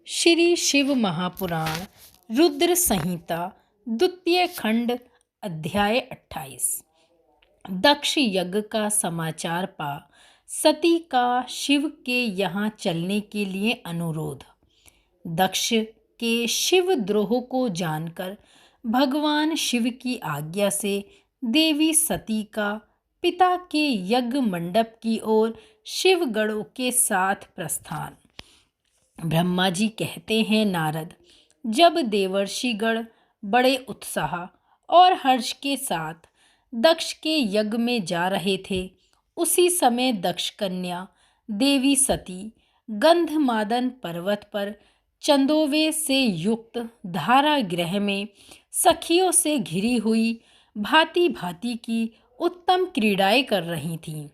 श्री शिव महापुराण रुद्र संहिता द्वितीय खंड अध्याय 28। दक्ष यज्ञ का समाचार पा सती का शिव के यहाँ चलने के लिए अनुरोध। दक्ष के शिव द्रोह को जानकर भगवान शिव की आज्ञा से देवी सती का पिता के यज्ञ मंडप की ओर शिवगणों के साथ प्रस्थान। ब्रह्मा जी कहते हैं, नारद, जब देवर्षिगण बड़े उत्साह और हर्ष के साथ दक्ष के यज्ञ में जा रहे थे, उसी समय दक्ष कन्या देवी सती गंधमादन पर्वत पर चंदोवे से युक्त धारागृह में सखियों से घिरी हुई भांति भांति की उत्तम क्रीड़ाएं कर रही थीं।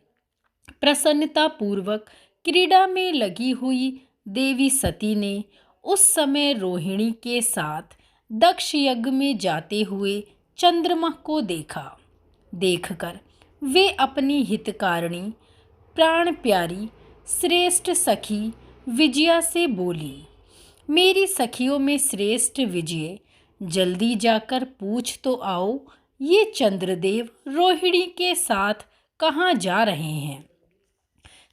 प्रसन्नता पूर्वक क्रीड़ा में लगी हुई देवी सती ने उस समय रोहिणी के साथ दक्ष यज्ञ में जाते हुए चंद्रमा को देखा। देखकर वे अपनी हितकारिणी प्राण प्यारी श्रेष्ठ सखी विजया से बोली, मेरी सखियों में श्रेष्ठ विजय, जल्दी जाकर पूछ तो आओ, ये चंद्रदेव रोहिणी के साथ कहाँ जा रहे हैं।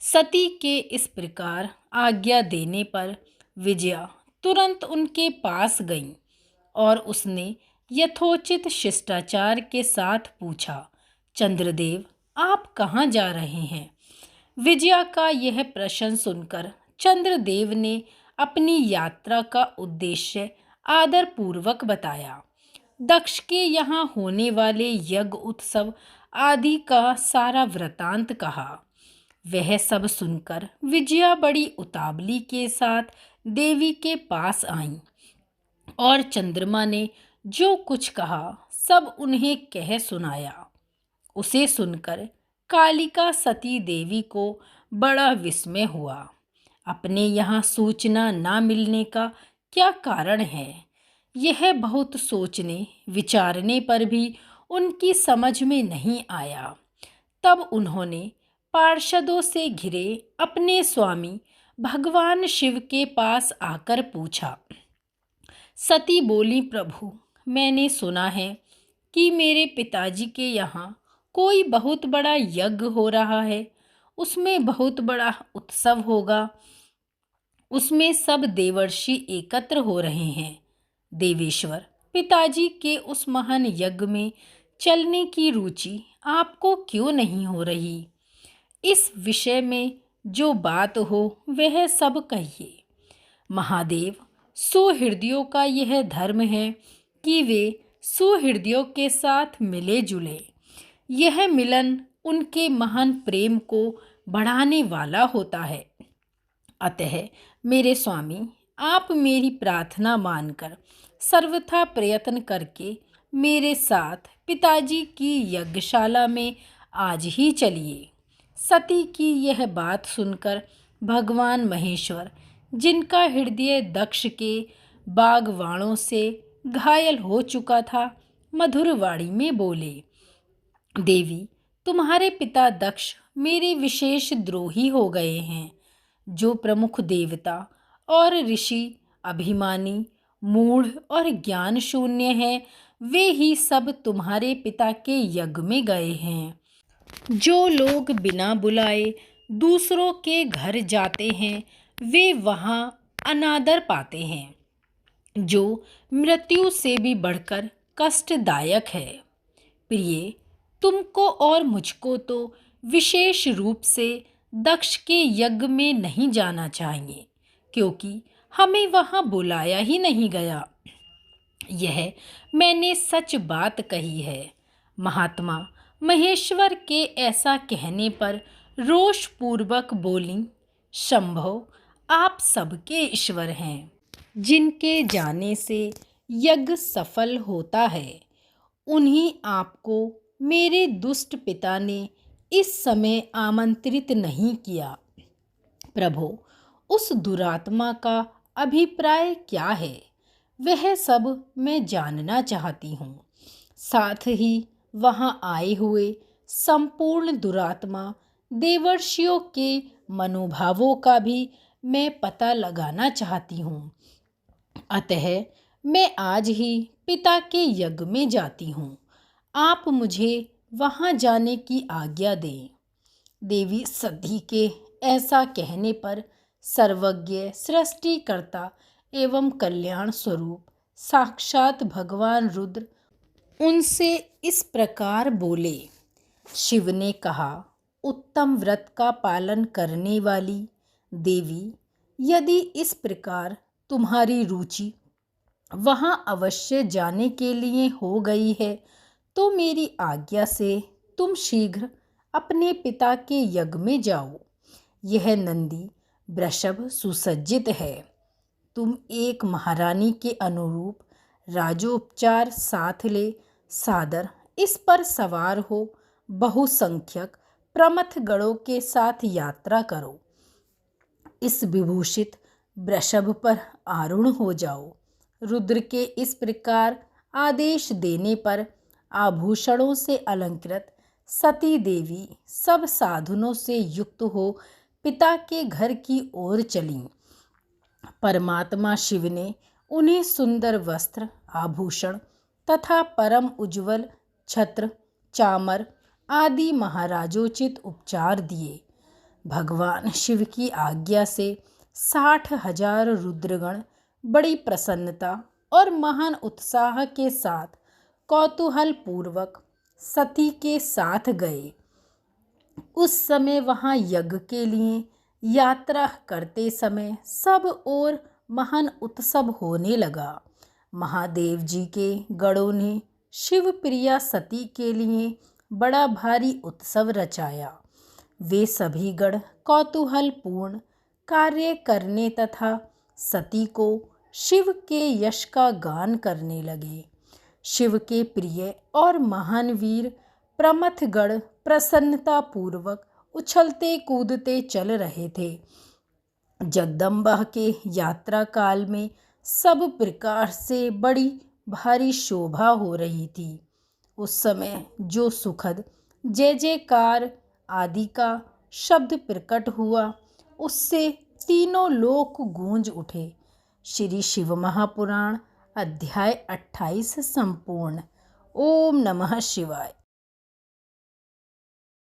सती के इस प्रकार आज्ञा देने पर विजया तुरंत उनके पास गई और उसने यथोचित शिष्टाचार के साथ पूछा, चंद्रदेव, आप कहाँ जा रहे हैं। विजया का यह प्रश्न सुनकर चंद्रदेव ने अपनी यात्रा का उद्देश्य आदरपूर्वक बताया। दक्ष के यहाँ होने वाले यज्ञ उत्सव आदि का सारा वृतांत कहा। वह सब सुनकर विजया बड़ी उतावली के साथ देवी के पास आई और चंद्रमा ने जो कुछ कहा सब उन्हें कह सुनाया। उसे सुनकर कालिका सती देवी को बड़ा विस्मय हुआ। अपने यहाँ सूचना ना मिलने का क्या कारण है, यह बहुत सोचने विचारने पर भी उनकी समझ में नहीं आया। तब उन्होंने पार्षदों से घिरे अपने स्वामी भगवान शिव के पास आकर पूछा। सती बोली, प्रभु, मैंने सुना है कि मेरे पिताजी के यहाँ कोई बहुत बड़ा यज्ञ हो रहा है, उसमें बहुत बड़ा उत्सव होगा, उसमें सब देवर्षि एकत्र हो रहे हैं। देवेश्वर, पिताजी के उस महान यज्ञ में चलने की रुचि आपको क्यों नहीं हो रही। इस विषय में जो बात हो वह सब कहिए। महादेव, सुहृदयों का यह धर्म है कि वे सुहृदयों के साथ मिले जुले। यह मिलन उनके महान प्रेम को बढ़ाने वाला होता है। अतः मेरे स्वामी, आप मेरी प्रार्थना मानकर सर्वथा प्रयत्न करके मेरे साथ पिताजी की यज्ञशाला में आज ही चलिए। सती की यह बात सुनकर भगवान महेश्वर, जिनका हृदय दक्ष के बागवाणों से घायल हो चुका था, मधुर वाणी में बोले, देवी, तुम्हारे पिता दक्ष मेरे विशेष द्रोही हो गए हैं। जो प्रमुख देवता और ऋषि अभिमानी, मूढ़ और ज्ञान शून्य हैं, वे ही सब तुम्हारे पिता के यज्ञ में गए हैं। जो लोग बिना बुलाए दूसरों के घर जाते हैं, वे वहाँ अनादर पाते हैं, जो मृत्यु से भी बढ़कर कष्टदायक है। प्रिय, तुमको और मुझको तो विशेष रूप से दक्ष के यज्ञ में नहीं जाना चाहिए, क्योंकि हमें वहाँ बुलाया ही नहीं गया। यह मैंने सच बात कही है। महात्मा महेश्वर के ऐसा कहने पर रोषपूर्वक बोली, शंभो, आप सबके ईश्वर हैं। जिनके जाने से यज्ञ सफल होता है, उन्हीं आपको मेरे दुष्ट पिता ने इस समय आमंत्रित नहीं किया। प्रभो, उस दुरात्मा का अभिप्राय क्या है, वह सब मैं जानना चाहती हूँ। साथ ही वहाँ आए हुए संपूर्ण दुरात्मा देवर्षियों के मनोभावों का भी मैं पता लगाना चाहती हूँ। अतः मैं आज ही पिता के यज्ञ में जाती हूँ। आप मुझे वहाँ जाने की आज्ञा दें। देवी सती के ऐसा कहने पर सर्वज्ञ, सृष्टिकर्ता एवं कल्याण स्वरूप साक्षात भगवान रुद्र उनसे इस प्रकार बोले। शिव ने कहा, उत्तम व्रत का पालन करने वाली देवी, यदि इस प्रकार तुम्हारी रुचि वहाँ अवश्य जाने के लिए हो गई है तो मेरी आज्ञा से तुम शीघ्र अपने पिता के यज्ञ में जाओ। यह नंदी वृषभ सुसज्जित है। तुम एक महारानी के अनुरूप राजोपचार साथ ले सादर इस पर सवार हो बहुसंख्यक प्रमथ गणों के साथ यात्रा करो। इस विभूषित वृषभ पर आरूढ़ हो जाओ। रुद्र के इस प्रकार आदेश देने पर आभूषणों से अलंकृत सती देवी सब साधनों से युक्त हो पिता के घर की ओर चलीं। परमात्मा शिव ने उन्हें सुंदर वस्त्र, आभूषण तथा परम उज्ज्वल छत्र, चामर आदि महाराजोचित उपचार दिए। भगवान शिव की आज्ञा से 60,000 रुद्रगण बड़ी प्रसन्नता और महान उत्साह के साथ कौतूहल पूर्वक सती के साथ गए। उस समय वहाँ यज्ञ के लिए यात्रा करते समय सब ओर महान उत्सव होने लगा। महादेव जी के गणों ने शिव प्रिया सती के लिए बड़ा भारी उत्सव रचाया। वे सभी गण कौतूहलपूर्ण कार्य करने तथा सती को शिव के यश का गान करने लगे। शिव के प्रिय और महान वीर प्रमथगण प्रसन्नता पूर्वक उछलते कूदते चल रहे थे। जगदम्बा के यात्रा काल में सब प्रकार से बड़ी भारी शोभा हो रही थी। उस समय जो सुखद जय जयकार आदि का शब्द प्रकट हुआ, उससे तीनों लोक गूंज उठे। श्री शिव महापुराण अध्याय 28 संपूर्ण। ओम नमः शिवाय।